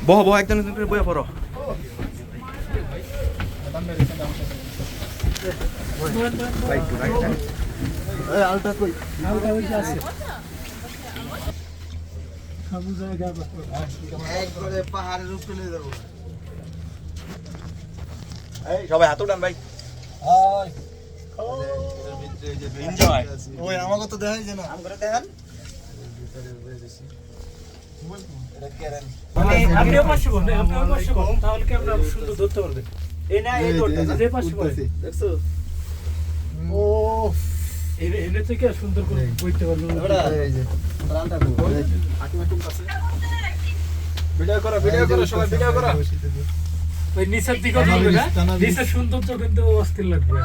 বহ বহ একজন একজন করে বইয়া পড়ো। আলটা কই আলটা ওই যে আছে একবারে পাহাড়ের উপরে নিয়ে যাবো। এই সবাই হাত উঠান ভাই। এনজয় ওই আমাকে তো দেখাই যে না আমরা দেখেন আপনিও পাশে বলুন, আপনিও পাশে বলুন, তাহলে কি আমরা সুন্দর ধরতে পারবে। এই না এই দৌড়টা যে পাশে বলে দেখছো ও এনে থেকে সুন্দর করে বইতে পারলো। এই যে রান্না করব আকিমা টিম কাছে ভিডিও করো সবাই ভিডিও করো। ওই নিচের দিকে ধরবে না, নিচের সৌন্দর্য কিন্তু অস্থির লাগবে।